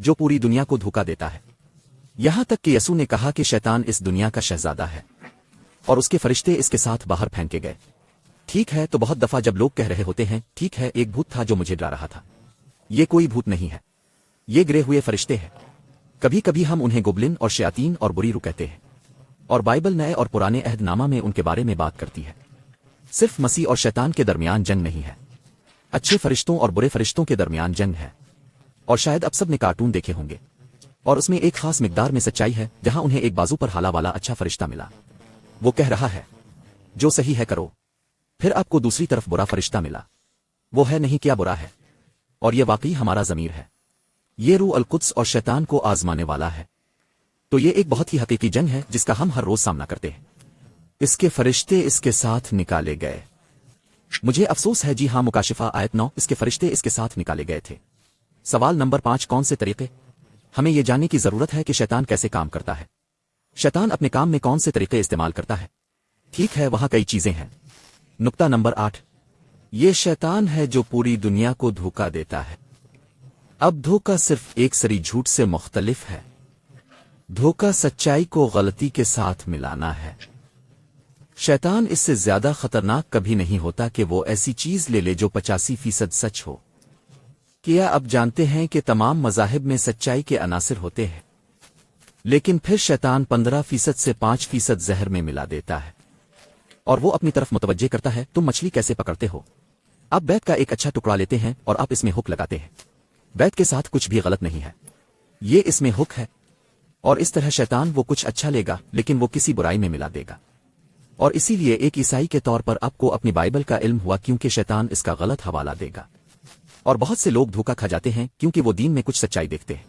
جو پوری دنیا کو دھوکا دیتا ہے، یہاں تک کہ یسوع نے کہا کہ شیطان اس دنیا کا شہزادہ ہے، اور اس کے فرشتے اس کے ساتھ باہر پھینکے گئے۔ ٹھیک ہے، تو بہت دفعہ جب لوگ کہہ رہے ہوتے ہیں، ٹھیک ہے، ایک بھوت تھا جو مجھے ڈرا رہا تھا، یہ کوئی بھوت نہیں ہے، یہ گرے ہوئے فرشتے ہیں۔ کبھی کبھی ہم انہیں گوبلن اور شیاطین اور بری روح کہتے ہیں، اور بائبل نئے اور پرانے عہد نامہ میں ان کے بارے میں بات کرتی ہے۔ صرف مسیح اور شیطان کے درمیان جنگ نہیں ہے، اچھے فرشتوں اور برے فرشتوں کے درمیان جنگ ہے۔ اور شاید اب سب نے کارٹون دیکھے ہوں گے، اور اس میں ایک خاص مقدار میں سچائی ہے، جہاں انہیں ایک بازو پر ہالا والا اچھا فرشتہ ملا، وہ کہہ رہا ہے جو صحیح ہے کرو، پھر آپ کو دوسری طرف برا فرشتہ ملا، وہ ہے نہیں، کیا برا ہے، اور یہ واقعی ہمارا ضمیر ہے، یہ روح القدس اور شیطان کو آزمانے والا ہے۔ تو یہ ایک بہت ہی حقیقی جنگ ہے جس کا ہم ہر روز سامنا کرتے ہیں۔ اس کے فرشتے اس کے ساتھ نکالے گئے۔ مجھے افسوس ہے، جی ہاں، مکاشفہ آیت 9، اس کے فرشتے اس کے ساتھ نکالے گئے تھے۔ سوال نمبر 5، کون سے طریقے؟ ہمیں یہ جاننے کی ضرورت ہے کہ شیطان کیسے کام کرتا ہے۔ شیطان اپنے کام میں کون سے طریقے استعمال کرتا ہے؟ ٹھیک ہے، وہاں کئی چیزیں ہیں۔ نقطہ نمبر 8، یہ شیطان ہے جو پوری دنیا کو دھوکا دیتا ہے۔ اب دھوکا صرف ایک سری جھوٹ سے مختلف ہے۔ دھوکا سچائی کو غلطی کے ساتھ ملانا ہے۔ شیطان اس سے زیادہ خطرناک کبھی نہیں ہوتا کہ وہ ایسی چیز لے لے جو 85% سچ ہو۔ کیا اب جانتے ہیں کہ تمام مذاہب میں سچائی کے عناصر ہوتے ہیں، لیکن پھر شیطان 15% سے 5% زہر میں ملا دیتا ہے، اور وہ اپنی طرف متوجہ کرتا ہے، تم مچھلی کیسے پکڑتے ہو؟ آپ بیت کا ایک اچھا ٹکڑا لیتے ہیں اور آپ اس میں ہک لگاتے ہیں۔ بیت کے ساتھ کچھ بھی غلط نہیں ہے، یہ اس میں ہک ہے، اور اس طرح شیطان وہ کچھ اچھا لے گا لیکن وہ کسی برائی میں ملا دے گا۔ اور اسی لیے ایک عیسائی کے طور پر آپ کو اپنی بائبل کا علم ہوا، کیونکہ شیطان اس کا غلط حوالہ دے گا۔ اور بہت سے لوگ دھوکا کھا جاتے ہیں کیونکہ وہ دین میں کچھ سچائی دیکھتے ہیں،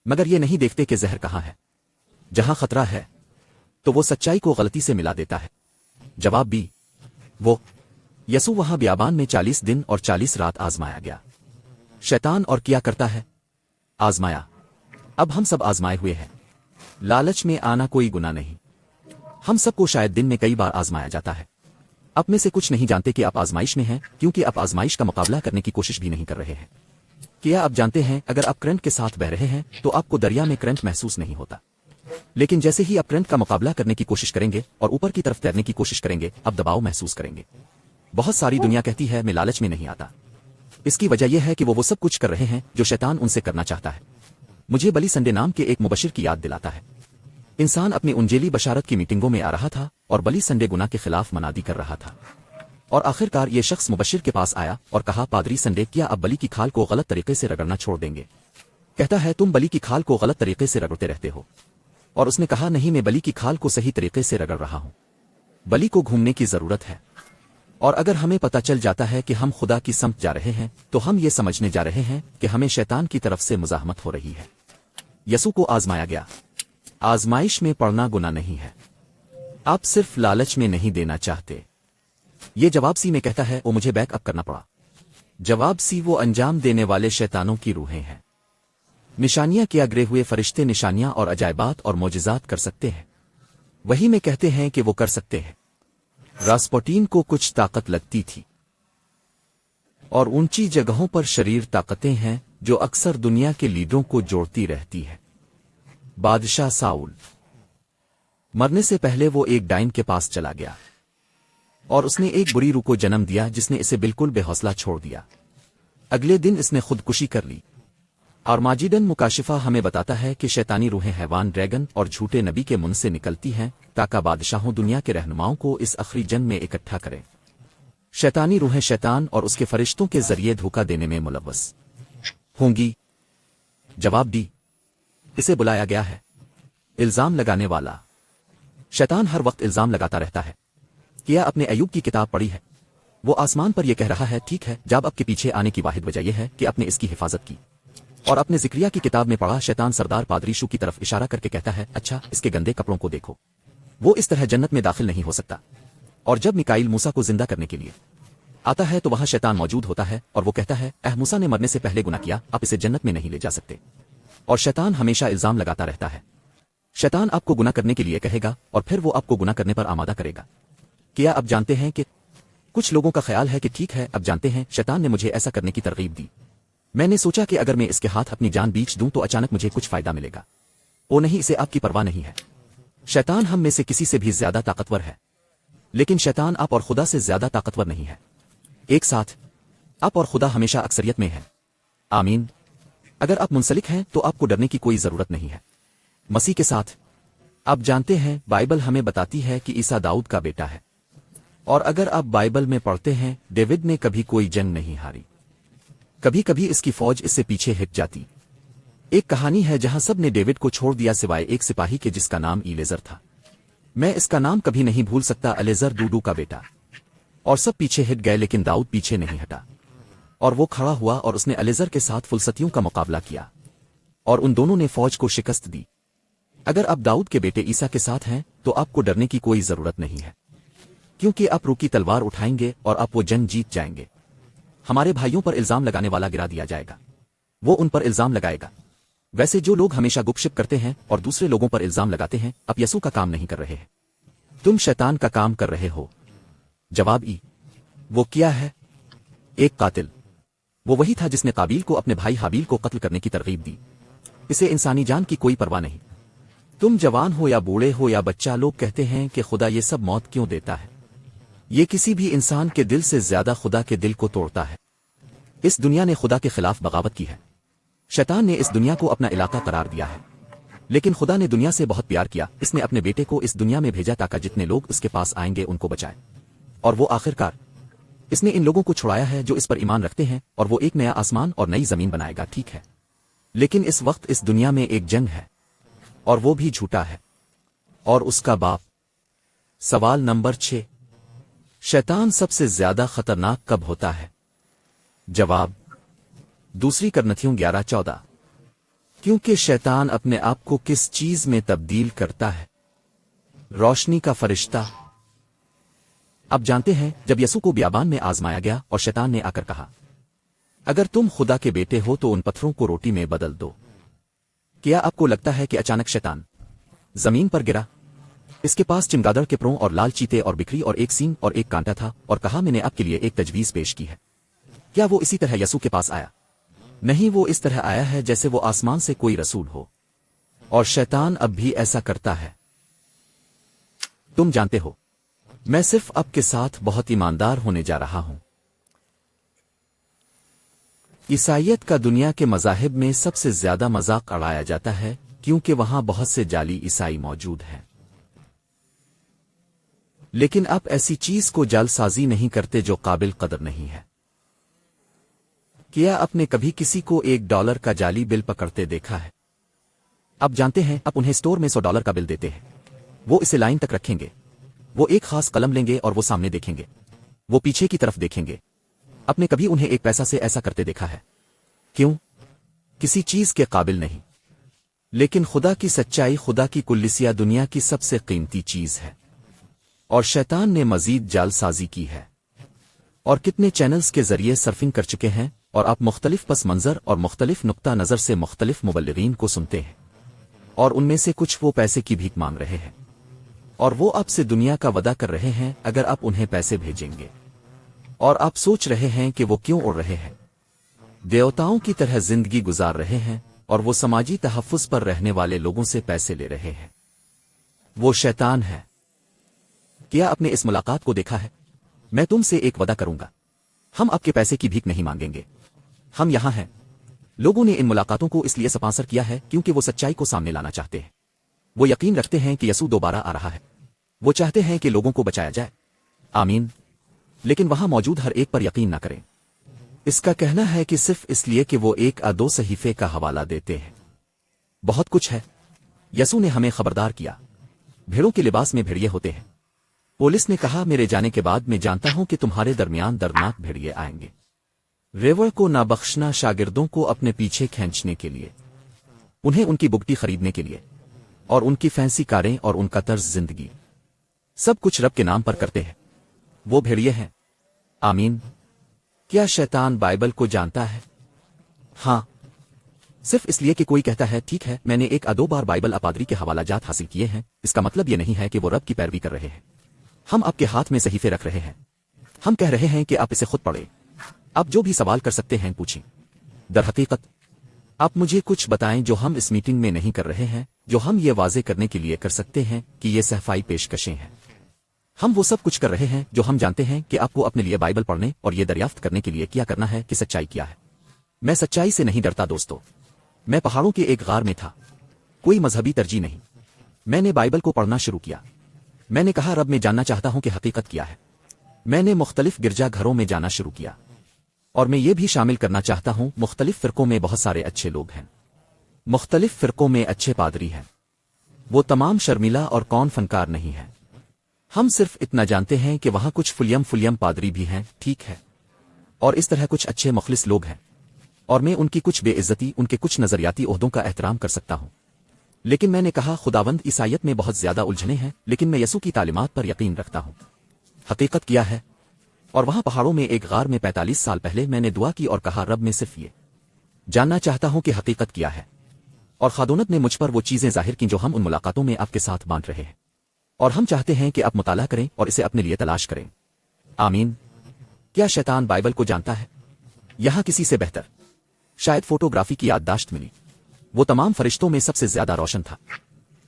مگر یہ نہیں دیکھتے کہ زہر کہاں ہے۔ جہاں خطرہ ہے تو وہ سچائی کو غلطی سے ملا دیتا ہے۔ جواب بھی وہ یسوع وہاں بیابان میں 40 دن اور 40 رات آزمایا گیا۔ شیطان اور کیا کرتا ہے؟ آزمایا۔ اب ہم سب آزمائے ہوئے ہیں۔ لالچ میں آنا کوئی گناہ نہیں۔ ہم سب کو شاید دن میں کئی بار آزمایا جاتا ہے۔ آپ میں سے کچھ نہیں جانتے کہ آپ آزمائش میں ہیں، کیونکہ آپ آزمائش کا مقابلہ کرنے کی کوشش بھی نہیں کر رہے ہیں۔ کیا آپ جانتے ہیں، اگر آپ کرنٹ کے ساتھ بہ رہے ہیں تو آپ کو دریا میں کرنٹ محسوس نہیں ہوتا، لیکن جیسے ہی آپ کرنٹ کا مقابلہ کرنے کی کوشش کریں گے اور اوپر کی طرف تیرنے کی کوشش کریں گے، آپ دباؤ محسوس کریں گے۔ بہت ساری دنیا کہتی ہے میں لالچ میں نہیں آتا۔ اس کی وجہ یہ ہے کہ وہ سب کچھ کر رہے ہیں جو شیطان ان سے کرنا چاہتا ہے۔ مجھے بلی سنڈے نام کے ایک مبشر کی یاد دلاتا ہے۔ انسان اپنی انجیلی بشارت کی میٹنگوں میں آ رہا تھا اور بلی سنڈے گناہ کے خلاف منادی کر رہا تھا، اور آخرکار یہ شخص مبشر کے پاس آیا اور کہا، پادری سنڈے، کیا اب بلی کی کھال کو غلط طریقے سے رگڑنا چھوڑ دیں گے؟ کہتا ہے، تم بلی کی کھال کو غلط طریقے سے رگڑتے رہتے ہو۔ اور اس نے کہا، نہیں، میں بلی کی کھال کو صحیح طریقے سے رگڑ رہا ہوں۔ بلی کو گھومنے کی ضرورت ہے، اور اگر ہمیں پتہ چل جاتا ہے کہ ہم خدا کی سمت جا رہے ہیں تو ہم یہ سمجھنے جا رہے ہیں کہ ہمیں شیطان کی طرف سے مزاحمت ہو رہی ہے۔ یسوع کو آزمایا گیا۔ آزمائش میں پڑنا گناہ نہیں ہے، آپ صرف لالچ میں نہیں دینا چاہتے۔ یہ جواب سی میں کہتا ہے، وہ مجھے بیک اپ کرنا پڑا۔ جواب سی، وہ انجام دینے والے شیطانوں کی روحیں ہیں۔ نشانیاں کیا گرے ہوئے فرشتے نشانیاں اور عجائبات اور معجزات کر سکتے ہیں، وہی میں کہتے ہیں کہ وہ کر سکتے ہیں۔ راسپوٹین کو کچھ طاقت لگتی تھی، اور اونچی جگہوں پر شریر طاقتیں ہیں جو اکثر دنیا کے لیڈروں کو جوڑتی رہتی ہے۔ بادشاہ ساؤل مرنے سے پہلے وہ ایک ڈائن کے پاس چلا گیا، اور اس نے ایک بری روح کو جنم دیا جس نے اسے بالکل بے حوصلہ چھوڑ دیا۔ اگلے دن اس نے خودکشی کر لی۔ آرماجیڈن مکاشفہ ہمیں بتاتا ہے کہ شیطانی روحیں حیوان، ڈریگن اور جھوٹے نبی کے منہ سے نکلتی ہیں تاکہ بادشاہوں دنیا کے رہنماؤں کو اس آخری جنگ میں اکٹھا کریں۔ شیطانی روحیں شیطان اور اس کے فرشتوں کے ذریعے دھوکہ دینے میں ملوث ہوں گی۔ جواب ڈی، اسے بلایا گیا ہے الزام لگانے والا۔ شیطان ہر وقت الزام لگاتا رہتا ہے۔ کیا اپنے ایوب کی کتاب پڑھی ہے؟ وہ آسمان پر یہ کہہ رہا ہے، ٹھیک ہے، جب اب کے پیچھے آنے کی واحد وجہ یہ ہے کہ اپنے اس کی حفاظت کی۔ اور اپنے زکریا کی کتاب میں پڑھا، شیطان سردار پادری شو کی طرف اشارہ کر کے کہتا ہے، اچھا، اس کے گندے کپڑوں کو دیکھو، وہ اس طرح جنت میں داخل نہیں ہو سکتا۔ اور جب میکائیل موسیٰ کو زندہ کرنے کے لیے آتا ہے تو وہاں شیطان موجود ہوتا ہے اور وہ کہتا ہے، موسیٰ نے مرنے سے پہلے گناہ کیا، آپ اسے جنت میں نہیں لے جا سکتے۔ اور شیطان ہمیشہ الزام لگاتا رہتا ہے۔ شیطان آپ کو گناہ کرنے کے لیے کہے گا اور پھر وہ آپ کو گناہ کرنے پر آمادہ کرے گا۔ کیا آپ جانتے ہیں کہ کچھ لوگوں کا خیال ہے کہ ٹھیک ہے، اب جانتے ہیں، شیطان نے مجھے ایسا کرنے کی ترغیب دی، میں نے سوچا کہ اگر میں اس کے ہاتھ اپنی جان بیچ دوں تو اچانک مجھے کچھ فائدہ ملے گا۔ وہ نہیں، اسے آپ کی پرواہ نہیں ہے۔ شیطان ہم میں سے کسی سے بھی زیادہ طاقتور ہے، لیکن شیطان آپ اور خدا سے زیادہ طاقتور نہیں ہے۔ ایک ساتھ آپ اور خدا ہمیشہ اکثریت میں ہے۔ آمین۔ اگر آپ منسلک ہیں تو آپ کو ڈرنے کی کوئی ضرورت نہیں ہے۔ مسیح کے ساتھ آپ جانتے ہیں، بائبل ہمیں بتاتی ہے کہ عیسیٰ داؤد کا بیٹا ہے، اور اگر آپ بائبل میں پڑھتے ہیں، ڈیوڈ نے کبھی کوئی جنگ نہیں ہاری، کبھی کبھی اس کی فوج اس سے پیچھے ہٹ جاتی۔ ایک کہانی ہے جہاں سب نے ڈیوڈ کو چھوڑ دیا سوائے ایک سپاہی کے جس کا نام ایلیزر تھا۔ میں اس کا نام کبھی نہیں بھول سکتا، الیزر ڈوڈو کا بیٹا۔ اور سب پیچھے ہٹ گئے لیکن داؤد پیچھے نہیں ہٹا، اور وہ کھڑا ہوا اور اس نے الیزر کے ساتھ فلسطینیوں کا مقابلہ کیا، اور ان دونوں نے فوج کو شکست دی۔ اگر آپ داؤد کے بیٹے عیسیٰ کے ساتھ ہیں تو آپ کو ڈرنے کی کوئی ضرورت نہیں ہے، کیونکہ آپ روح کی تلوار اٹھائیں گے اور آپ وہ جنگ جیت جائیں گے۔ ہمارے بھائیوں پر الزام لگانے والا گرا دیا جائے گا، وہ ان پر الزام لگائے گا۔ ویسے جو لوگ ہمیشہ گپ شپ کرتے ہیں اور دوسرے لوگوں پر الزام لگاتے ہیں، اب یسوع کا کام نہیں کر رہے ہیں، تم شیطان کا کام کر رہے ہو۔ جواب ای، وہ کیا ہے؟ ایک قاتل۔ وہ وہی تھا جس نے قابیل کو اپنے بھائی حابیل کو قتل کرنے کی ترغیب دی۔ اسے انسانی جان کی کوئی پرواہ نہیں۔ تم جوان ہو یا بوڑھے ہو یا بچہ، لوگ کہتے ہیں کہ خدا یہ سب موت کیوں دیتا ہے؟ یہ کسی بھی انسان کے دل سے زیادہ خدا کے دل کو توڑتا ہے۔ اس دنیا نے خدا کے خلاف بغاوت کی ہے۔ شیطان نے اس دنیا کو اپنا علاقہ قرار دیا ہے، لیکن خدا نے دنیا سے بہت پیار کیا، اس نے اپنے بیٹے کو اس دنیا میں بھیجا تاکہ جتنے لوگ اس کے پاس آئیں گے ان کو بچائے۔ اور وہ آخرکار اس نے ان لوگوں کو چھڑایا ہے جو اس پر ایمان رکھتے ہیں، اور وہ ایک نیا آسمان اور نئی زمین بنائے گا، ٹھیک ہے؟ لیکن اس وقت اس دنیا میں ایک جنگ ہے، اور وہ بھی جھوٹا ہے، اور اس کا باپ۔ سوال نمبر 6، شیطان سب سے زیادہ خطرناک کب ہوتا ہے؟ جواب، دوسری کرنتھیوں 11:14۔ کیونکہ شیطان اپنے آپ کو کس چیز میں تبدیل کرتا ہے؟ روشنی کا فرشتہ۔ اب جانتے ہیں جب یسوع کو بیابان میں آزمایا گیا اور شیطان نے آ کر کہا، اگر تم خدا کے بیٹے ہو تو ان پتھروں کو روٹی میں بدل دو۔ کیا آپ کو لگتا ہے کہ اچانک شیطان زمین پر گرا؟ اس کے پاس چمگادڑ کے پروں اور لال چیتے اور بکری اور ایک سینگ اور ایک کانٹا تھا، اور کہا، میں نے آپ کے لیے ایک تجویز پیش کی ہے۔ کیا وہ اسی طرح یسوع کے پاس آیا؟ نہیں، وہ اس طرح آیا ہے جیسے وہ آسمان سے کوئی رسول ہو، اور شیطان اب بھی ایسا کرتا ہے۔ تم جانتے ہو، میں صرف آپ کے ساتھ بہت ایماندار ہونے جا رہا ہوں۔ عیسائیت کا دنیا کے مذاہب میں سب سے زیادہ مذاق اڑایا جاتا ہے کیونکہ وہاں بہت سے جعلی عیسائی موجود ہیں، لیکن آپ ایسی چیز کو جعل سازی نہیں کرتے جو قابل قدر نہیں ہے۔ کیا آپ نے کبھی کسی کو $1 کا جعلی بل پکڑتے دیکھا ہے؟ آپ جانتے ہیں، آپ انہیں اسٹور میں $100 کا بل دیتے ہیں، وہ اسے لائن تک رکھیں گے، وہ ایک خاص قلم لیں گے اور وہ سامنے دیکھیں گے، وہ پیچھے کی طرف دیکھیں گے۔ آپ نے کبھی انہیں 1 پیسہ سے ایسا کرتے دیکھا ہے؟ کیوں؟ کسی چیز کے قابل نہیں۔ لیکن خدا کی سچائی، خدا کی کلیسیا دنیا کی سب سے قیمتی چیز ہے، اور شیطان نے مزید جعل سازی کی ہے، اور کتنے چینلز کے ذریعے سرفنگ کر چکے ہیں، اور آپ مختلف پس منظر اور مختلف نقطہ نظر سے مختلف مبلغین کو سنتے ہیں، اور ان میں سے کچھ وہ پیسے کی بھیک مانگ رہے ہیں، اور وہ آپ سے دنیا کا وعدہ کر رہے ہیں اگر آپ انہیں پیسے بھیجیں گے، اور آپ سوچ رہے ہیں کہ وہ کیوں اڑ رہے ہیں، دیوتاؤں کی طرح زندگی گزار رہے ہیں، اور وہ سماجی تحفظ پر رہنے والے لوگوں سے پیسے لے رہے ہیں۔ وہ شیطان ہے۔ کیا آپ نے اس ملاقات کو دیکھا ہے؟ میں تم سے ایک وعدہ کروں گا، ہم آپ کے پیسے کی بھیک نہیں مانگیں گے، ہم یہاں ہیں۔ لوگوں نے ان ملاقاتوں کو اس لیے سپانسر کیا ہے کیونکہ وہ سچائی کو سامنے لانا چاہتے ہیں، وہ یقین رکھتے ہیں کہ یسوع دوبارہ آ رہا ہے، وہ چاہتے ہیں کہ لوگوں کو بچایا جائے۔ آمین۔ لیکن وہاں موجود ہر ایک پر یقین نہ کریں۔ اس کا کہنا ہے کہ صرف اس لیے کہ وہ 1 یا 2 صحیفے کا حوالہ دیتے ہیں۔ بہت کچھ ہے۔ یسوع نے ہمیں خبردار کیا، بھیڑوں کے لباس میں بھیڑیے ہوتے ہیں۔ پولیس نے کہا، میرے جانے کے بعد میں جانتا ہوں کہ تمہارے درمیان دردناک بھیڑیے آئیں گے۔ ریوڑ کو نہ بخشنا شاگردوں کو اپنے پیچھے کھینچنے کے لیے، انہیں ان کی بگٹی خریدنے کے لیے، اور ان کی فینسی کاریں اور ان کا طرز زندگی، سب کچھ رب کے نام پر کرتے ہیں۔ وہ بھیڑیے ہیں۔ آمین۔ کیا شیطان بائبل کو جانتا ہے؟ ہاں، صرف اس لیے کہ کوئی کہتا ہے ٹھیک ہے میں نے 1 یا 2 بار بائبل اپادری کے حوالہ جات حاصل کیے ہیں، اس کا مطلب یہ نہیں ہے کہ وہ رب کی پیروی کر رہے ہیں۔ ہم آپ کے ہاتھ میں صحیفے رکھ رہے ہیں، ہم کہہ رہے ہیں کہ آپ اسے خود پڑھیں، آپ جو بھی سوال کر سکتے ہیں پوچھیں۔ در حقیقت آپ مجھے کچھ بتائیں جو ہم اس میٹنگ میں نہیں کر رہے ہیں، جو ہم یہ واضح کرنے کے لیے کر سکتے ہیں کہ یہ صحافی پیشکشیں ہیں۔ ہم وہ سب کچھ کر رہے ہیں جو ہم جانتے ہیں کہ آپ کو اپنے لیے بائبل پڑھنے اور یہ دریافت کرنے کے لیے کیا کرنا ہے کہ سچائی کیا ہے۔ میں سچائی سے نہیں ڈرتا دوستو۔ میں پہاڑوں کے ایک غار میں تھا، کوئی مذہبی ترجیح نہیں۔ میں نے بائبل کو پڑھنا شروع کیا، میں نے کہا رب میں جاننا چاہتا ہوں کہ حقیقت کیا ہے۔ میں نے مختلف گرجا گھروں میں جانا شروع کیا، اور میں یہ بھی شامل کرنا چاہتا ہوں مختلف فرقوں میں بہت سارے اچھے لوگ ہیں، مختلف فرقوں میں اچھے پادری ہیں، وہ تمام شرمیلا اور کون فنکار نہیں ہیں۔ ہم صرف اتنا جانتے ہیں کہ وہاں کچھ فلیم پادری بھی ہیں، ٹھیک ہے، اور اس طرح کچھ اچھے مخلص لوگ ہیں، اور میں ان کی کچھ بے عزتی، ان کے کچھ نظریاتی عہدوں کا احترام کر سکتا ہوں۔ لیکن میں نے کہا خداوند عیسائیت میں بہت زیادہ الجھنے ہیں، لیکن میں یسوع کی تعلیمات پر یقین رکھتا ہوں۔ حقیقت کیا ہے؟ اور وہاں پہاڑوں میں ایک غار میں 45 سال پہلے میں نے دعا کی اور کہا رب میں صرف یہ جاننا چاہتا ہوں کہ حقیقت کیا ہے، اور خادونت نے مجھ پر وہ چیزیں ظاہر کی جو ہم ان ملاقاتوں میں آپ کے ساتھ بانٹ رہے ہیں، اور ہم چاہتے ہیں کہ آپ مطالعہ کریں اور اسے اپنے لیے تلاش کریں۔ آمین۔ کیا شیطان بائبل کو جانتا ہے؟ یہاں کسی سے بہتر شاید فوٹوگرافی کی یادداشت ملی، وہ تمام فرشتوں میں سب سے زیادہ روشن تھا۔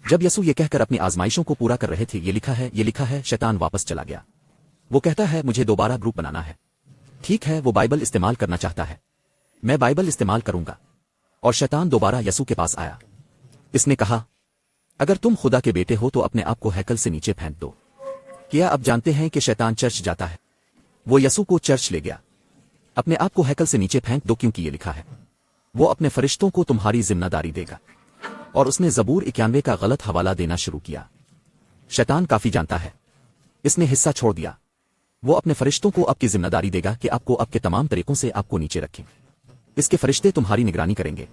جب یسوع یہ کہہ کر اپنی آزمائشوں کو پورا کر رہے تھے، یہ لکھا ہے، شیطان واپس چلا گیا۔ وہ کہتا ہے مجھے دوبارہ گروپ بنانا ہے۔ ٹھیک ہے، وہ بائبل استعمال کرنا چاہتا ہے، میں بائبل استعمال کروں گا۔ اور شیطان دوبارہ یسوع کے پاس آیا، اس نے کہا اگر تم خدا کے بیٹے ہو تو اپنے آپ کو ہیکل سے نیچے پھینک دو۔ کیا آپ جانتے ہیں کہ شیطان چرچ جاتا ہے؟ وہ یسوع کو چرچ لے گیا، اپنے آپ کو ہیکل سے نیچے پھینک دو کیونکہ یہ لکھا ہے وہ اپنے فرشتوں کو تمہاری ذمہ داری دے گا، اور اس نے زبور 91 کا غلط حوالہ دینا شروع کیا۔ شیطان کافی جانتا ہے، اس نے حصہ چھوڑ دیا۔ وہ اپنے فرشتوں کو آپ کی ذمہ داری دے گا کہ آپ کو آپ کے تمام طریقوں سے آپ کو نیچے رکھیں، اس کے فرشتے تمہاری نگرانی کریں گے۔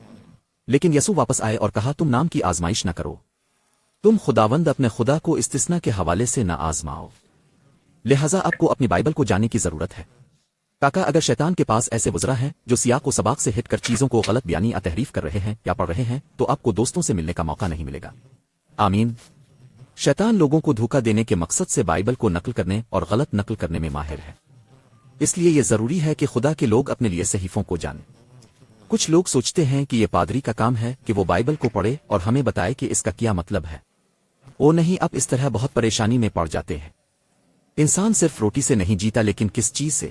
لیکن یسوع واپس آئے اور کہا تم نام کی آزمائش نہ کرو، تم خداوند اپنے خدا کو استثنا کے حوالے سے نہ آزماؤ۔ لہذا آپ کو اپنی بائبل کو جاننے کی ضرورت ہے۔ کاکا اگر شیطان کے پاس ایسے وزراء ہیں جو سیاق و سباق سے ہٹ کر چیزوں کو غلط بیانی یا تحریف کر رہے ہیں یا پڑھ رہے ہیں، تو آپ کو دوستوں سے ملنے کا موقع نہیں ملے گا۔ آمین۔ شیطان لوگوں کو دھوکہ دینے کے مقصد سے بائبل کو نقل کرنے اور غلط نقل کرنے میں ماہر ہے۔ اس لیے یہ ضروری ہے کہ خدا کے لوگ اپنے لیے صحیفوں کو جانیں۔ کچھ لوگ سوچتے ہیں کہ یہ پادری کا کام ہے کہ وہ بائبل کو پڑھے اور ہمیں بتائے کہ اس کا کیا مطلب ہے۔ وہ نہیں، آپ اس طرح بہت پریشانی میں پڑ جاتے ہیں۔ انسان صرف روٹی سے نہیں جیتا، لیکن کس چیز سے؟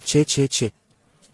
666।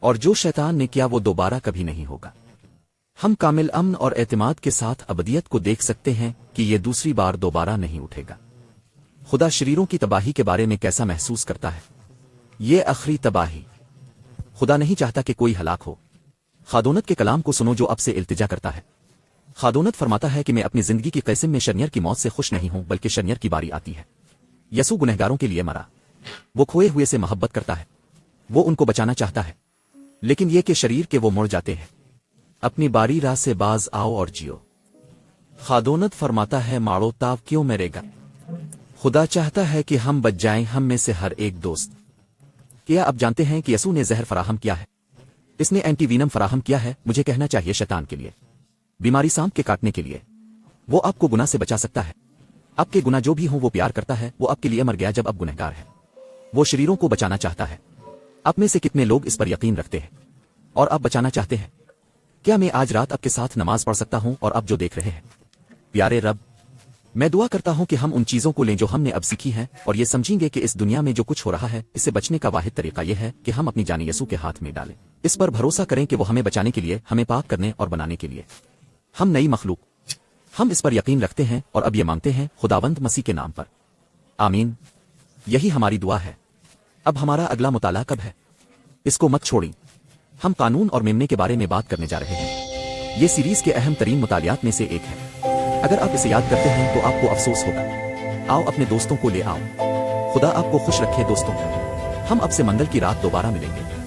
اور جو شیطان نے کیا وہ دوبارہ کبھی نہیں ہوگا۔ ہم کامل امن اور اعتماد کے ساتھ ابدیت کو دیکھ سکتے ہیں کہ یہ دوسری بار دوبارہ نہیں اٹھے گا۔ خدا شریروں کی تباہی کے بارے میں کیسا محسوس کرتا ہے؟ یہ آخری تباہی۔ خدا نہیں چاہتا کہ کوئی ہلاک ہو۔ خادونت کے کلام کو سنو جو اب سے التجا کرتا ہے۔ خادونت فرماتا ہے کہ میں اپنی زندگی کی قسم میں شرنیر کی موت سے خوش نہیں ہوں بلکہ شرنیر کی باری آتی ہے۔ یسوع گنہگاروں کے لیے مرا۔ وہ کھوئے ہوئے سے محبت کرتا ہے۔ وہ ان کو بچانا چاہتا ہے، لیکن یہ کہ شریر کے وہ مڑ جاتے ہیں۔ اپنی باری راہ سے باز آؤ اور جیو۔ خادونت فرماتا ہے ماڑو تاو کیوں مرے گا؟ خدا چاہتا ہے کہ ہم بچ جائیں، ہم میں سے ہر ایک دوست۔ کیا آپ جانتے ہیں کہ یسوع نے زہر فراہم کیا ہے؟ اس نے اینٹی وینم فراہم کیا ہے، مجھے کہنا چاہیے شیطان کے لیے، بیماری سانپ کے کاٹنے کے لیے۔ وہ آپ کو گناہ سے بچا سکتا ہے۔ آپ کے گناہ جو بھی ہوں وہ پیار کرتا ہے، وہ آپ کے لیے مر گیا جب آپ گنہگار ہیں۔ وہ شریروں کو بچانا چاہتا ہے۔ آپ میں سے کتنے لوگ اس پر یقین رکھتے ہیں اور آپ بچانا چاہتے ہیں؟ کیا میں آج رات آپ کے ساتھ نماز پڑھ سکتا ہوں اور آپ جو دیکھ رہے ہیں؟ پیارے رب، میں دعا کرتا ہوں کہ ہم ان چیزوں کو لیں جو ہم نے اب سیکھی ہیں اور یہ سمجھیں گے کہ اس دنیا میں جو کچھ ہو رہا ہے اس سے بچنے کا واحد طریقہ یہ ہے کہ ہم اپنی جان یسوع کے ہاتھ میں ڈالیں، اس پر بھروسہ کریں کہ وہ ہمیں بچانے کے لیے، ہمیں پاک کرنے اور بنانے کے لیے ہم نئی مخلوق۔ ہم اس پر یقین رکھتے ہیں اور اب یہ مانگتے ہیں خداوند مسیح کے نام پر، آمین۔ یہی ہماری دعا ہے۔ اب ہمارا اگلا مطالعہ کب ہے؟ اس کو مت چھوڑیں۔ ہم قانون اور میمنے کے بارے میں بات کرنے جا رہے ہیں۔ یہ سیریز کے اہم ترین مطالعات میں سے ایک ہے۔ اگر آپ اسے یاد کرتے ہیں تو آپ کو افسوس ہوگا۔ آؤ اپنے دوستوں کو لے آؤ۔ خدا آپ کو خوش رکھے دوستوں۔ ہم اب سے منگل کی رات دوبارہ ملیں گے۔